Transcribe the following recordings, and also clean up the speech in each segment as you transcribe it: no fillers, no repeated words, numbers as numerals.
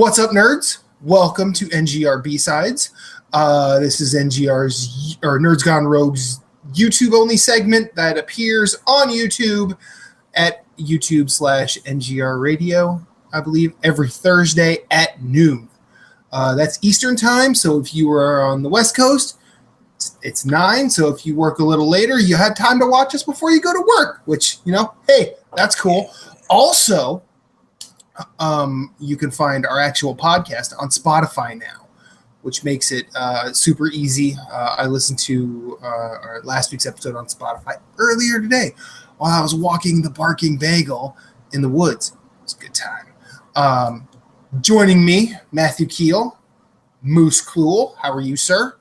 What's up, nerds? Welcome to NGR B-Sides. This is NGR's or Nerds Gone Rogue's YouTube-only segment that appears on YouTube at YouTube/NGR Radio, I believe, every Thursday at noon. That's Eastern time, so if you are on the West Coast, it's 9. So if you work a little later, you had time to watch us before you go to work, which, hey, that's cool. Also, you can find our actual podcast on Spotify now, which makes it super easy. I listened to our last week's episode on Spotify earlier today while I was walking the barking bagel in the woods. It was a good time. Joining me, Matthew Keel, Moose Cluel. How are you, sir?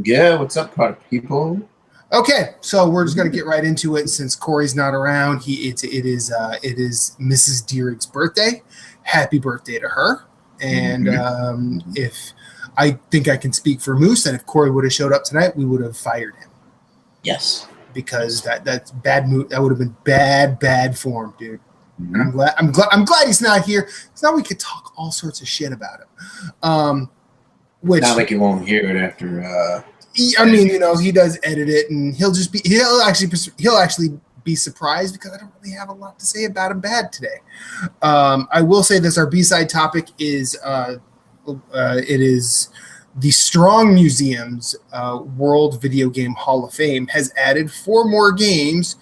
Yeah, what's up, people? Okay, so we're just gonna get right into it since Corey's not around. It is Mrs. Deerig's birthday. Happy birthday to her! And if I think I can speak for Moose, and if Corey would have showed up tonight, we would have fired him. Yes, because that's bad mood. That would have been bad form, dude. Mm-hmm. And I'm glad he's not here. So now we could talk all sorts of shit about him. Which not like you won't hear it after. He does edit it, and he'll actually be surprised because I don't really have a lot to say about him bad today. I will say this: our B-side topic is it is the Strong Museum's World Video Game Hall of Fame has added 4 more games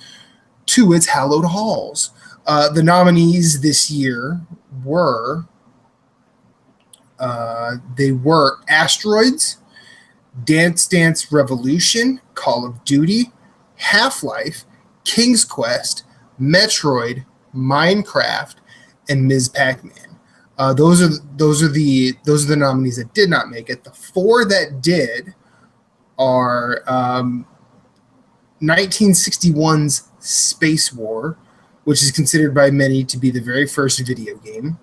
to its hallowed halls. The nominees this year were Asteroids, Dance Dance Revolution, Call of Duty, Half-Life, King's Quest, Metroid, Minecraft, and Ms. Pac-Man. Those are the nominees that did not make it. The 4 that did are 1961's Space War, which is considered by many to be the very first video game.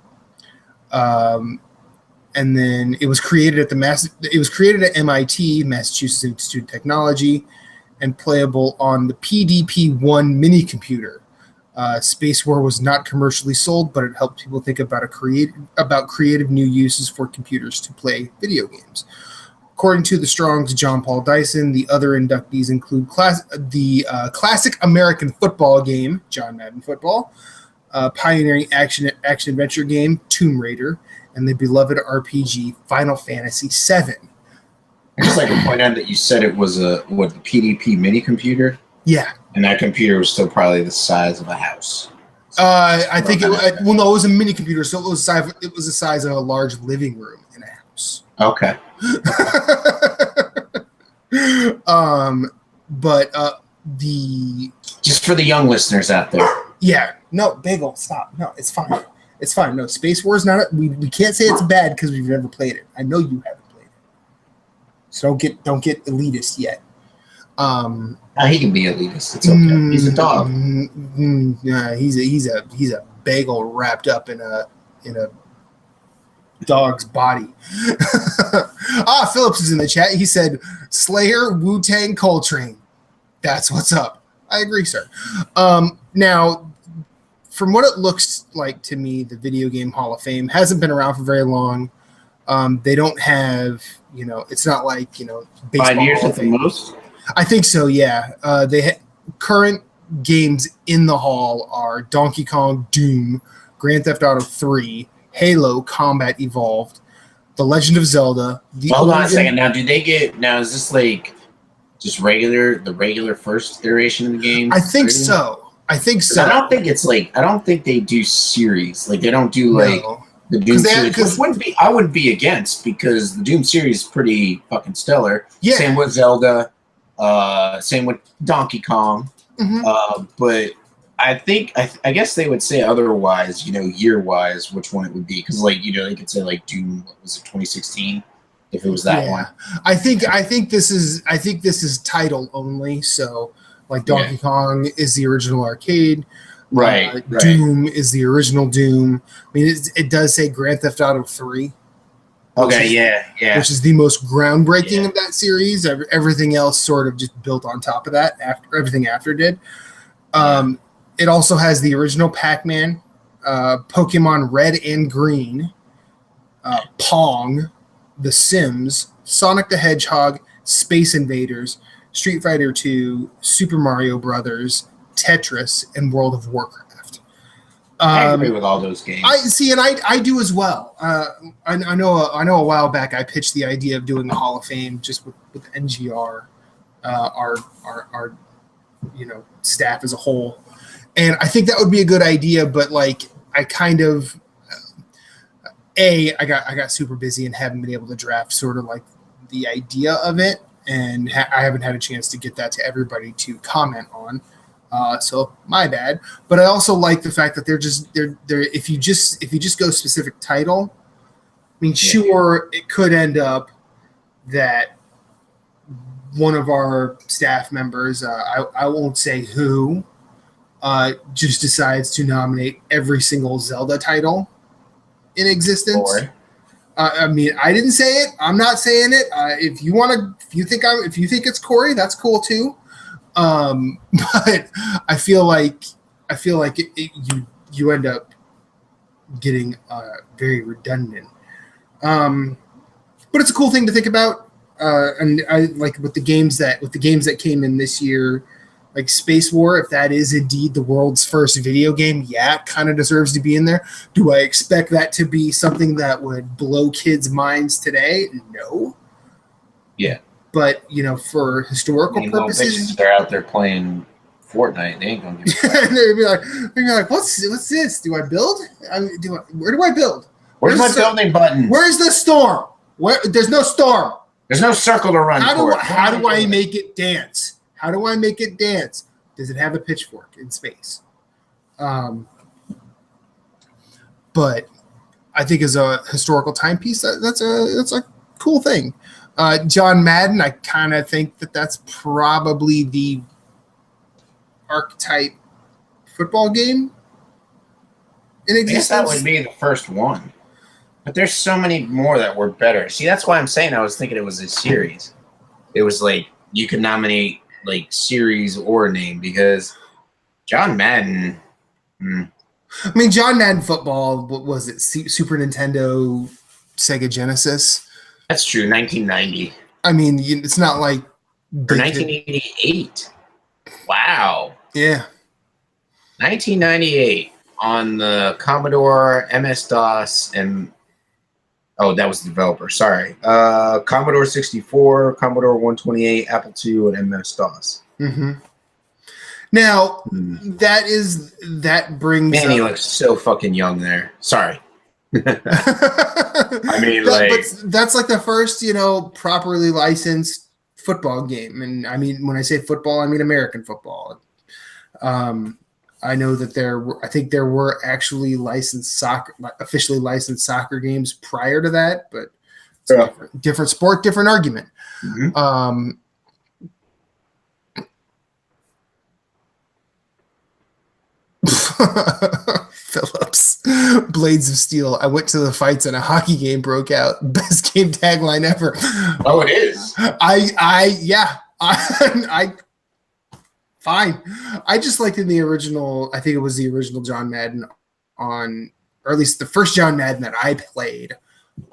And then it was created at MIT, Massachusetts Institute of Technology, and playable on the PDP-1 mini computer. Space War was not commercially sold, but it helped people think about creative new uses for computers to play video games. According to the Strong's John Paul Dyson, the other inductees include the classic American football game, John Madden Football, pioneering action-adventure game, Tomb Raider, and the beloved RPG, Final Fantasy VII. I'd just like to point out that you said it was the PDP mini computer? Yeah. And that computer was still probably the size of a house. I think it was a mini computer, so it was the size of a large living room in a house. Okay. Just for the young listeners out there. Yeah. No, Bagel, stop. No, it's fine. It's fine. No, Space War is not. We can't say it's bad because we've never played it. I know you haven't played it, so don't get elitist yet. He can be elitist. It's okay. He's a dog. Yeah, he's a bagel wrapped up in a dog's body. Phillips is in the chat. He said Slayer, Wu-Tang, Coltrane. That's what's up. I agree, sir. Now, from what it looks like to me, the Video Game Hall of Fame hasn't been around for very long. They don't have, it's not like, baseball 5 years Hall at the most? I think so, yeah. Current games in the hall are Donkey Kong, Doom, Grand Theft Auto 3, Halo, Combat Evolved, The Legend of Zelda. Hold on a second. Now, is this like just the regular first iteration of the game? I think so. I don't think they do series. Like, they don't do the Doom series. I wouldn't be against, because the Doom series is pretty fucking stellar. Yeah. Same with Zelda. Same with Donkey Kong. Mm-hmm. But I guess they would say otherwise, year-wise, which one it would be. Because, they could say, Doom, what was it, 2016? If it was that one. I think this is title only, so... Donkey Kong is the original arcade. Right. Doom is the original Doom. I mean, it does say Grand Theft Auto 3. Okay, yeah. Which is the most groundbreaking of that series. Everything else sort of just built on top of that, everything after did. It also has the original Pac-Man, Pokemon Red and Green, Pong, The Sims, Sonic the Hedgehog, Space Invaders, Street Fighter 2, Super Mario Brothers, Tetris, and World of Warcraft. I agree with all those games. I do as well. I know a while back I pitched the idea of doing a Hall of Fame just with NGR, our staff as a whole, and I think that would be a good idea. But like, I kind of I got super busy and haven't been able to draft sort of like the idea of it, and I haven't had a chance to get that to everybody to comment on. So my bad. But I also like the fact that they're if you just go specific title, I mean, sure, it could end up that one of our staff members, I won't say who, just decides to nominate every single Zelda title in existence. I mean, I didn't say it. I'm not saying it. If you think it's Corey, that's cool too. But I feel like you end up getting very redundant. But it's a cool thing to think about. And I like with the games that came in this year, like Space War, if that is indeed the world's first video game, it kind of deserves to be in there. Do I expect that to be something that would blow kids' minds today? No. Yeah. But, for historical purposes, they're out there playing Fortnite. They ain't gonna give a they'd be like, what's this? Do I build? Where do I build? Where's my building button? Where's the storm? There's no storm. There's no circle to run. How do I make it dance? How do I make it dance? Does it have a pitchfork in space? But I think as a historical timepiece, that's a cool thing. John Madden, I kind of think that's probably the archetype football game in existence. I guess that would be the first one. But there's so many more that were better. See, that's why I'm saying I was thinking it was a series. It was like you could nominate like series or name, because John Madden. I mean, John Madden football, what was it? Super Nintendo, Sega Genesis? That's true, 1990. I mean, it's not like... Or 1988. Wow. Yeah. 1998 on the Commodore, MS-DOS, and... Oh, that was the developer, sorry. Commodore 64, Commodore 128, Apple II, and MS-DOS. Mm-hmm. Now, that brings Man, he looks so fucking young there. Sorry. I mean, but that's like the first, properly licensed football game. And I mean, when I say football, I mean American football. I know that I think there were actually officially licensed soccer games prior to that, but it's different sport, different argument. Mm-hmm. Phillips, Blades of Steel. I went to the fights and a hockey game broke out. Best game tagline ever. Oh, it is. Fine. I just liked in the original. I think it was the original John Madden or at least the first John Madden that I played.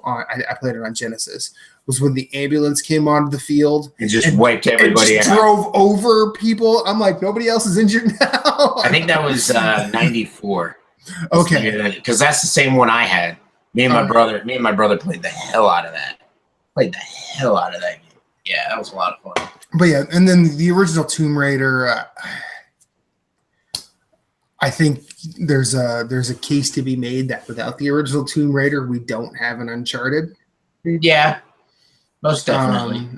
I played it on Genesis. Was when the ambulance came onto the field and wiped everybody out. Drove over people. I'm like, nobody else is injured now. I think that was 94. Okay, because that's the same one I had. Me and my brother played the hell out of that. Game. Yeah, that was a lot of fun. But yeah, and then the original Tomb Raider. I think there's a case to be made that without the original Tomb Raider, we don't have an Uncharted. Yeah, most definitely.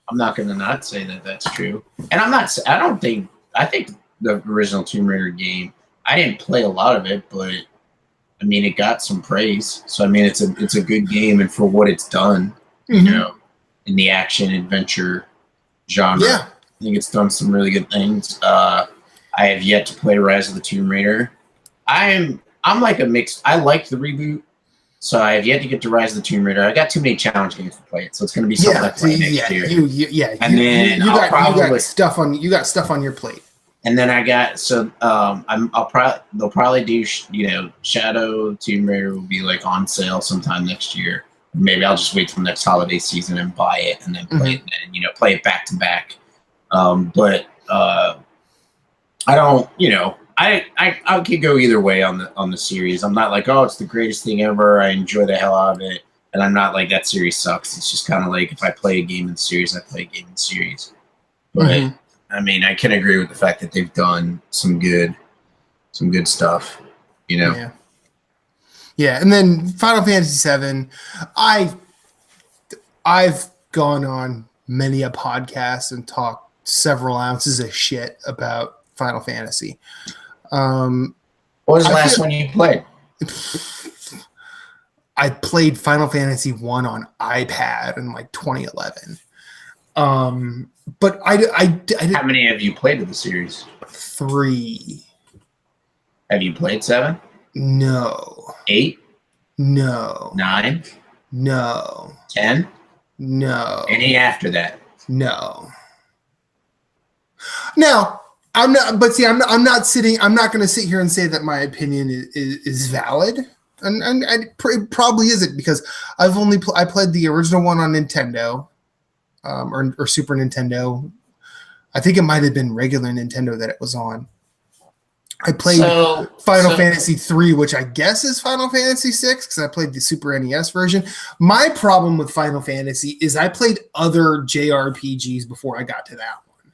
I'm not going to not say that that's true. And I think the original Tomb Raider game, I didn't play a lot of it, but I mean, it got some praise. So I mean, it's a good game, and for what it's done, mm-hmm. In the action adventure genre, yeah. I think it's done some really good things. I have yet to play Rise of the Tomb Raider. I'm like a mix. I liked the reboot, so I have yet to get to Rise of the Tomb Raider. I got too many challenge games to play it, so it's going to be something I play next year. You got stuff on your plate. And then I got they'll probably do Shadow Tomb Raider will be like on sale sometime next year. Maybe I'll just wait till next holiday season and buy it and then play it and play it back to back. But I don't, I could go either way on the series. I'm not like, oh, it's the greatest thing ever. I enjoy the hell out of it, and I'm not like that series sucks. It's just kind of like if I play a game in series, I play a game in series. But I mean, I can agree with the fact that they've done some good stuff. Yeah, and then Final Fantasy VII, I've gone on many a podcast and talked several ounces of shit about Final Fantasy. What was the last one you played? I played Final Fantasy 1 on iPad in like 2011. But I How many have you played of the series? 3. Have you played 7? No. 8? No. 9? No. 10? No. Any after that? No. Now, I'm not. But see, I'm not going to sit here and say that my opinion is valid, and it probably isn't because I played the original one on Nintendo, or Super Nintendo. I think it might have been regular Nintendo that it was on. I played Final Fantasy 3, which I guess is Final Fantasy 6 because I played the Super NES version. My problem with Final Fantasy is I played other JRPGs before I got to that one.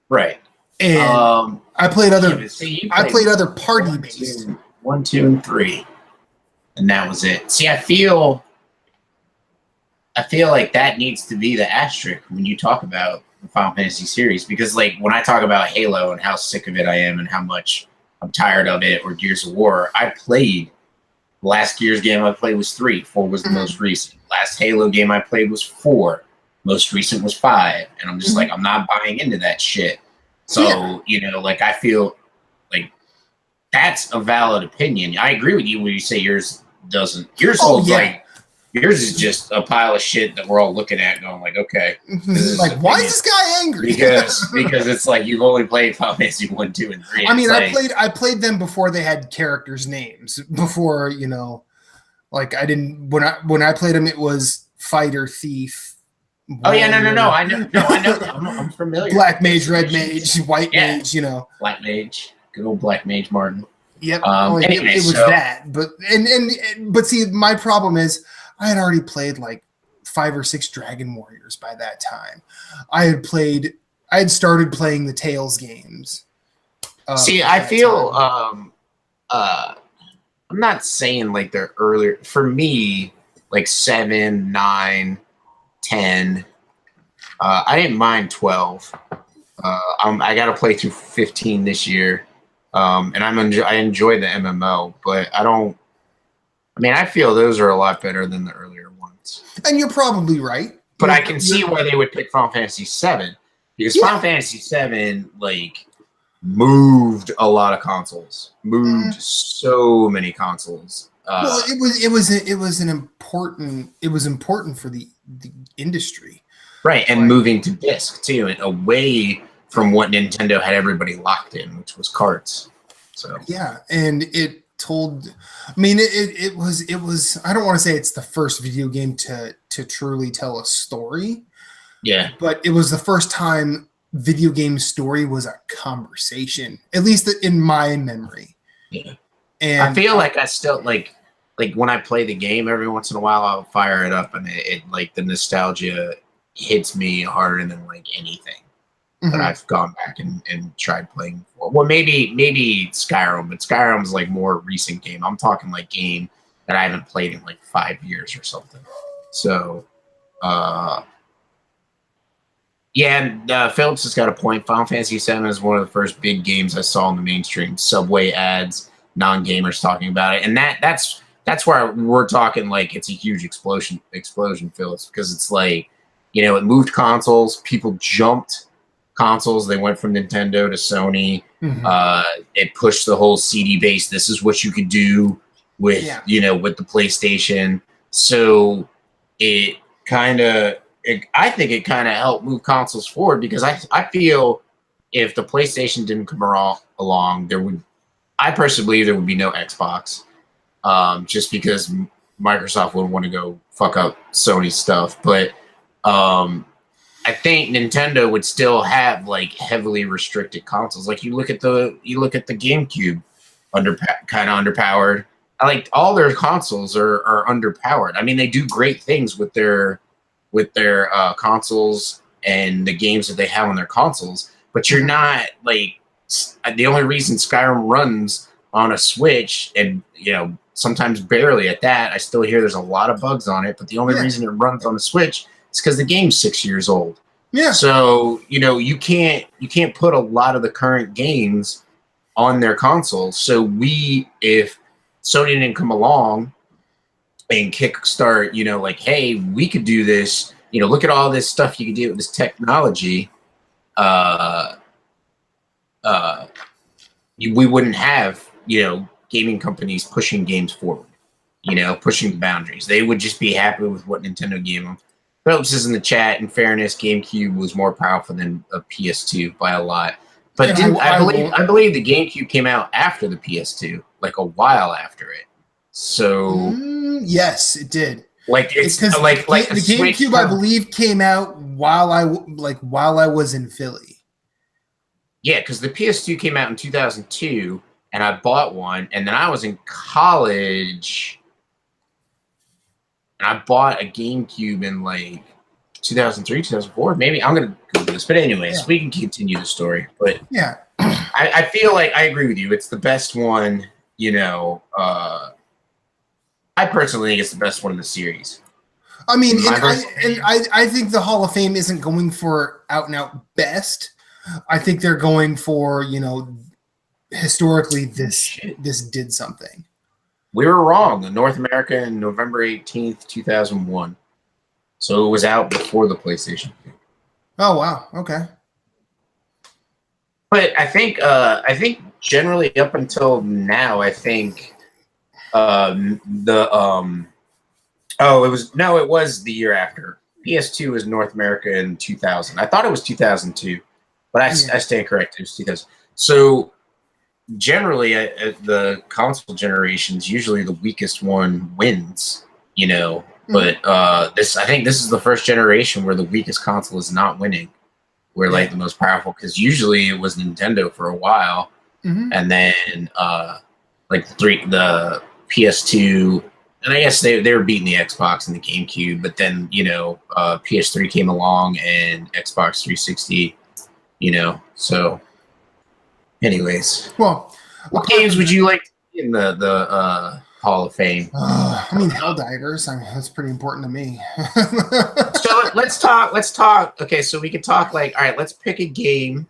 Right. And I played other other party 1, based. 1, 2, and 3. And that was it. See, I feel like that needs to be the asterisk when you talk about the Final Fantasy series, because like when I talk about Halo and how sick of it I am and how much I'm tired of it, or Gears of War, I played last Gears game I played was 3. 4 was the most recent. Last Halo game I played was 4. Most recent was 5. And I'm just like, I'm not buying into that shit. So, like I feel like that's a valid opinion. I agree with you when you say yours doesn't. Yours holds like yours is just a pile of shit that we're all looking at going like, okay. Like, why is this guy angry? Because it's like you've only played Final Fantasy 1, 2, and 3. I mean, I played them before they had characters' names. Before, like I didn't when I played them it was fighter, thief. Oh yeah, no. I know that. I'm familiar. Black mage, red mage, white mage, Black mage. Good old Black Mage Martin. Yep. It was that. But see, my problem is I had already played like 5 or 6 Dragon Warriors by that time. I had started playing the Tales games. See, I feel I'm not saying like they're earlier. For me, like 7, 9, 10. I didn't mind 12. I got to play through 15 this year, and I enjoy the MMO, but I feel those are a lot better than the earlier ones. And you're probably right. But I can see why they would pick Final Fantasy VII, because Final Fantasy VII like moved a lot of consoles, so many consoles. Well, it was important for the industry, right? And moving to disc too, and away from what Nintendo had everybody locked in, which was carts. So yeah, and it told. I mean, it was. I don't want to say it's the first video game to truly tell a story. Yeah, but it was the first time video game story was a conversation, at least in my memory. Yeah. And I feel like I still like when I play the game every once in a while, I'll fire it up and it like the nostalgia hits me harder than like anything that I've gone back and tried playing before. Well, maybe Skyrim, but Skyrim's like more recent game. I'm talking like game that I haven't played in like 5 years or something. So, and Phillips has got a point. Final Fantasy VII is one of the first big games I saw in the mainstream. Subway ads, non-gamers talking about it, and that's where we're talking like it's a huge explosion, Phillips, because it's like, it moved consoles. People jumped consoles. They went from Nintendo to Sony. It pushed the whole CD base. This is what you could do with with the PlayStation. So it kind of. I think it kind of helped move consoles forward, because I feel if the PlayStation didn't come along, I personally believe there would be no Xbox, just because Microsoft would want to go fuck up Sony stuff, but I think Nintendo would still have like heavily restricted consoles. Like you look at the GameCube, kind of underpowered. I like all their consoles are underpowered. I mean, they do great things with their consoles and the games that they have on their consoles, but you're not like the only reason Skyrim runs on a Switch, and sometimes barely at that. I still hear there's a lot of bugs on it, but the only reason it runs on a Switch is because the game's 6 years old. Yeah. So you can't put a lot of the current games on their consoles. So if Sony didn't come along and kickstart, like, hey, we could do this. Look at all this stuff you can do with this technology. We wouldn't have, gaming companies pushing games forward, pushing the boundaries. They would just be happy with what Nintendo gave them. Phillips is in the chat. In fairness, GameCube was more powerful than a PS2 by a lot. But I believe the GameCube came out after the PS2, like a while after it. So yes, it did. Like it's because like the GameCube, I believe, came out while I was in Philly. Yeah, because the PS2 came out in 2002, and I bought one, and then I was in college, and I bought a GameCube in like 2003, 2004. Maybe I'm gonna Google this, but anyways, we can continue the story. But yeah, I feel like I agree with you. It's the best one. I personally think it's the best one in the series. I mean, I think the Hall of Fame isn't going for out and out best. I think they're going for, historically this did something. We were wrong. In North America in November 18th, 2001. So it was out before the PlayStation. Oh wow, okay. But I think generally up until now, I think it was the year after. PS2 was North America in 2000. I thought it was 2002. But I stand corrected. It was 2000. So generally, the console generations, usually the weakest one wins. But I think this is the first generation where the weakest console is not winning. We're like the most powerful, because usually it was Nintendo for a while, and then the PS2, and I guess they were beating the Xbox and the GameCube. But then PS3 came along and Xbox 360. So anyways, well, what games would you like to see in the Hall of Fame? I mean, Helldivers. I mean, that's pretty important to me. So let's talk. Okay, so we can talk all right, let's pick a game.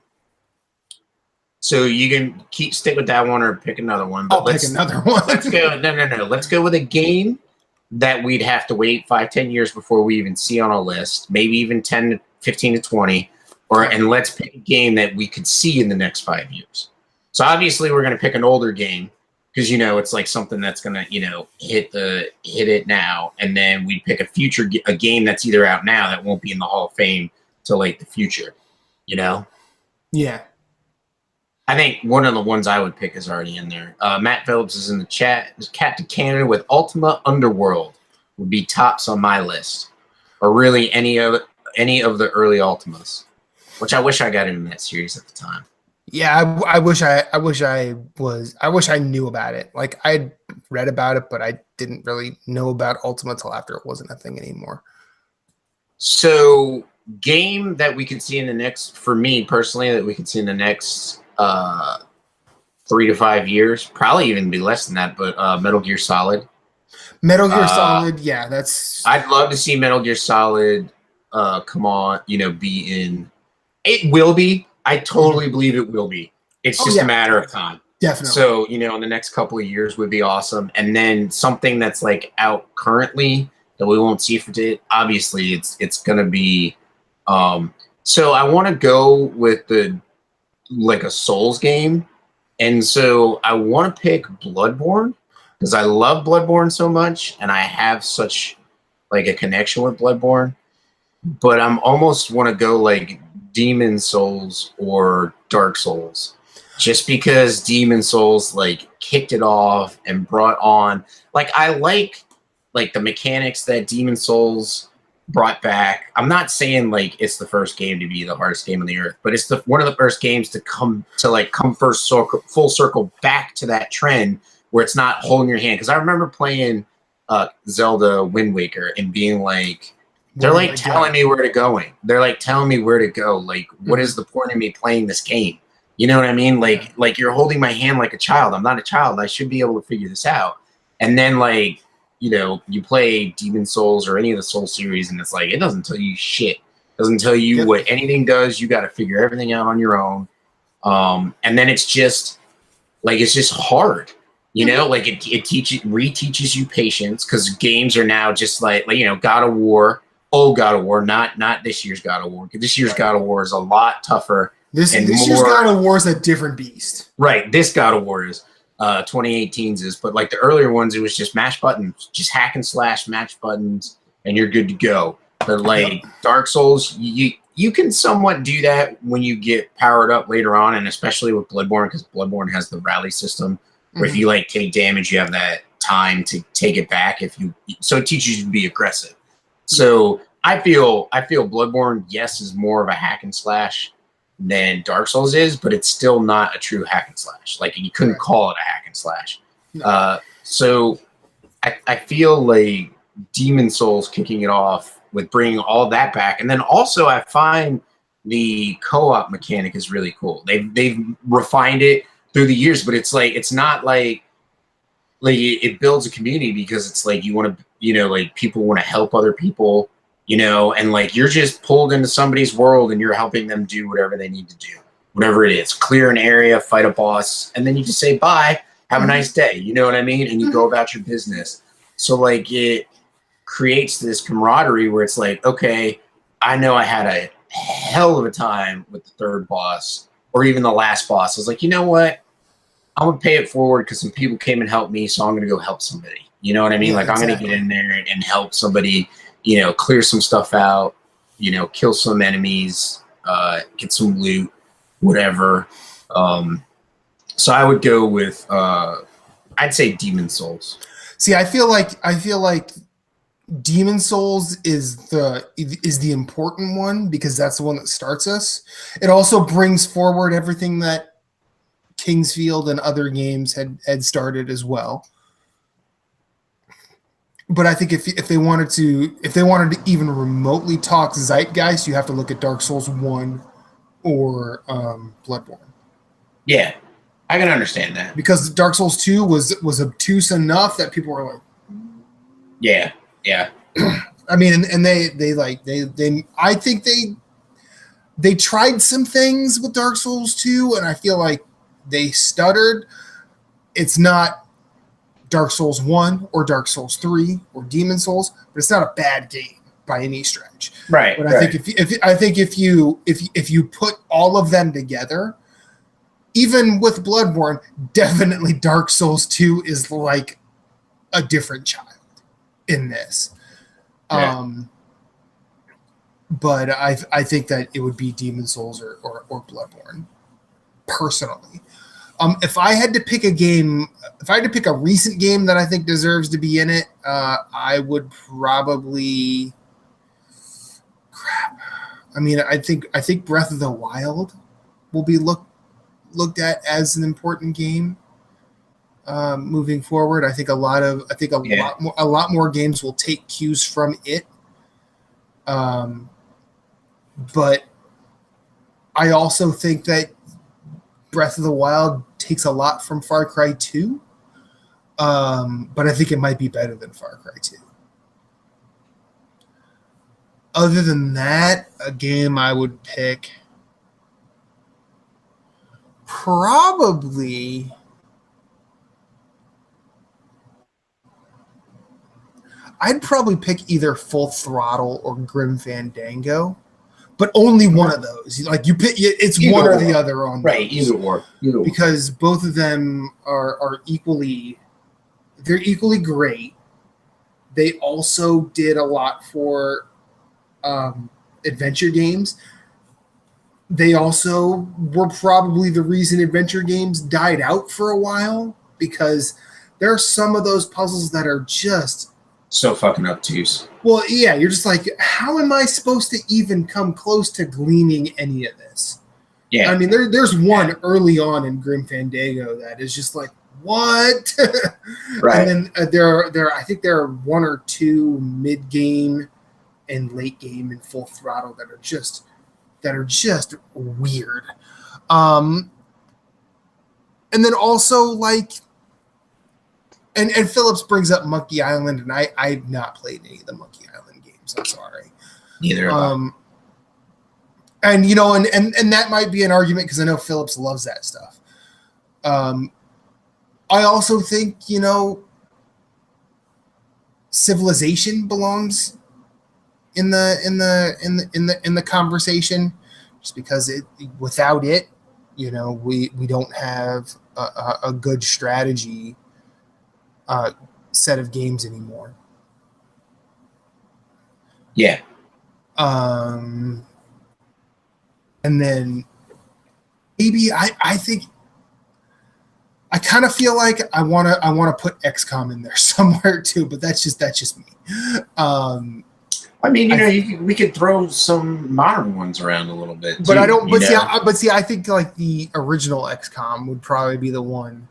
So you can stick with that one or pick another one. But I'll pick another one. Let's go. No. Let's go with a game that we'd have to wait 5-10 years before we even see on a list. Maybe even 15 to 20. And let's pick a game that we could see in the next 5 years. So obviously we're going to pick an older game because it's like something that's going to hit it now, and then we pick a game that's either out now that won't be in the Hall of Fame till like the future. Yeah. I think one of the ones I would pick is already in there. Matt Phillips is in the chat. Captain Canada with Ultima Underworld would be tops on my list, or really any of the early Ultimas. Which I wish I got in that series at the time. Yeah, I wish I knew about it. Like, I'd read about it, but I didn't really know about Ultima till after it wasn't a thing anymore. So, game that we can see in the next, for me personally, that we can see in the next 3 to 5 years, probably even be less than that, but Metal Gear Solid. Metal Gear Solid, yeah, that's. I'd love to see Metal Gear Solid come on, be in. It will be. I totally believe it will be. It's just a matter of time. Definitely. So, in the next couple of years would be awesome. And then something that's like out currently that we won't see for it. Obviously, it's going to be. So I want to go with a Souls game. And so I want to pick Bloodborne because I love Bloodborne so much. And I have such like a connection with Bloodborne. But I'm almost want to go like Demon Souls or Dark Souls, just because Demon Souls like kicked it off and brought on, like, I like like the mechanics that Demon Souls brought back. I'm not saying like it's the first game to be the hardest game on the earth, but it's one of the first games to come full circle back to that trend where it's not holding your hand. Because I remember playing Zelda Wind Waker and being like, they're like telling me where to going. They're like telling me where to go. Like, what is the point of me playing this game? You know what I mean? Like you're holding my hand like a child. I'm not a child. I should be able to figure this out. And then like, you know, you play Demon Souls or any of the Soul series, and it's like it doesn't tell you shit. It doesn't tell you what anything does. You got to figure everything out on your own. And then it's just hard. You know, like it reteaches you patience because games are now just like you know, God of War, old God of War, not this year's God of War. Because this year's God of War is a lot tougher. This year's God of War is a different beast. Right. This God of War is 2018's is, but like the earlier ones, it was just mash buttons, just hack and slash, match buttons, and you're good to go. But like Dark Souls, you can somewhat do that when you get powered up later on, and especially with Bloodborne, because Bloodborne has the rally system where if you like take damage, you have that time to take it back. So it teaches you to be aggressive. So I feel Bloodborne, yes, is more of a hack and slash than Dark Souls is, but it's still not a true hack and slash. Like you couldn't call it a hack and slash. So I feel like Demon Souls kicking it off with bringing all that back, and then also I find the co-op mechanic is really cool. They've refined it through the years, but it's like it's not like it builds a community because it's like you want to, you know, like people want to help other people. You know, and like you're just pulled into somebody's world and you're helping them do whatever they need to do, whatever it is, clear an area, fight a boss, and then you just say bye, have a nice day. You know what I mean? And you go about your business. So like it creates this camaraderie where it's like, okay, I know I had a hell of a time with the third boss or even the last boss. I was like, you know what? I'm gonna pay it forward because some people came and helped me, so I'm gonna go help somebody. You know what I mean? Like I'm gonna get in there and help somebody. You know, clear some stuff out, you know, kill some enemies, get some loot, whatever. So I would go with, I'd say Demon Souls. See, I feel like Demon Souls is the important one because that's the one that starts us. It also brings forward everything that Kingsfield and other games had started as well. But I think if they wanted to even remotely talk zeitgeist, you have to look at Dark Souls 1 or Bloodborne. Yeah, I can understand that because Dark Souls 2 was obtuse enough that people were like, yeah. I mean, and they I think they tried some things with Dark Souls 2, and I feel like they stuttered. It's not Dark Souls 1 or Dark Souls 3 or Demon Souls, but it's not a bad game by any stretch. Right. But I think if you put all of them together, even with Bloodborne, definitely Dark Souls 2 is like a different child in this. Yeah. But I think that it would be Demon Souls or Bloodborne, personally. If I had to pick a recent game that I think deserves to be in it, I would probably. Crap. I mean, I think Breath of the Wild will be looked at as an important game moving forward. I think a lot more games will take cues from it. But I also think that Breath of the Wild takes a lot from Far Cry 2, but I think it might be better than Far Cry 2. Other than that, a game I would pick probably I'd probably pick either Full Throttle or Grim Fandango. But only one of those. Like you pick, it's either one or the other on right. Those. Either or, because both of them are equally great. They also did a lot for adventure games. They also were probably the reason adventure games died out for a while because there are some of those puzzles that are just so fucking obtuse. Well, yeah, you're just like, how am I supposed to even come close to gleaning any of this? Yeah. I mean, there's one early on in Grim Fandango that is just like, what? Right. And then I think there are one or two mid game and late game in Full Throttle that are just weird. And then also like, and Phillips brings up Monkey Island, and I've not played any of the Monkey Island games. I'm sorry. Neither have I. And you know, and that might be an argument because I know Phillips loves that stuff. I also think, you know, Civilization belongs in the conversation, just because without it, you know, we don't have a good strategy set of games anymore. Yeah. And then maybe I think I kind of feel like I want to put XCOM in there somewhere too, but that's just me. I mean, you know, we could throw some modern ones around a little bit, but I don't. But see, I think like the original XCOM would probably be the one.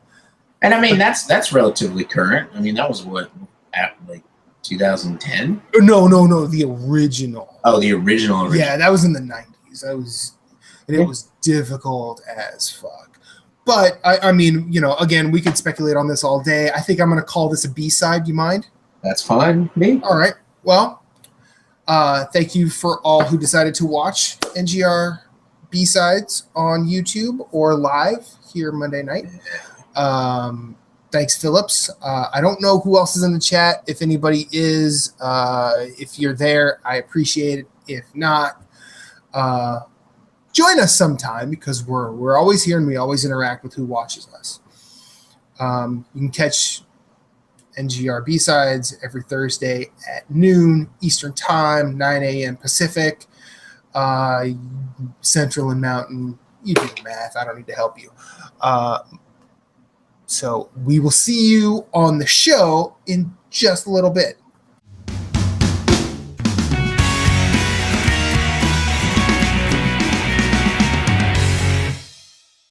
And I mean, that's relatively current. I mean, that was what, at like 2010? No, the original. Oh, the original. Yeah, that was in the 90s. It was difficult as fuck. But I mean, you know, again, we could speculate on this all day. I think I'm going to call this a B-side. You mind? That's fine, me. All right. Well, thank you for all who decided to watch NGR B-sides on YouTube or live here Monday night. Thanks, Phillips. I don't know who else is in the chat. If anybody is, if you're there, I appreciate it. If not, join us sometime, because we're always here and we always interact with who watches us. You can catch NGR B-sides every Thursday at noon Eastern Time, 9 a.m. Pacific, Central and Mountain. You do the math. I don't need to help you. So we will see you on the show in just a little bit.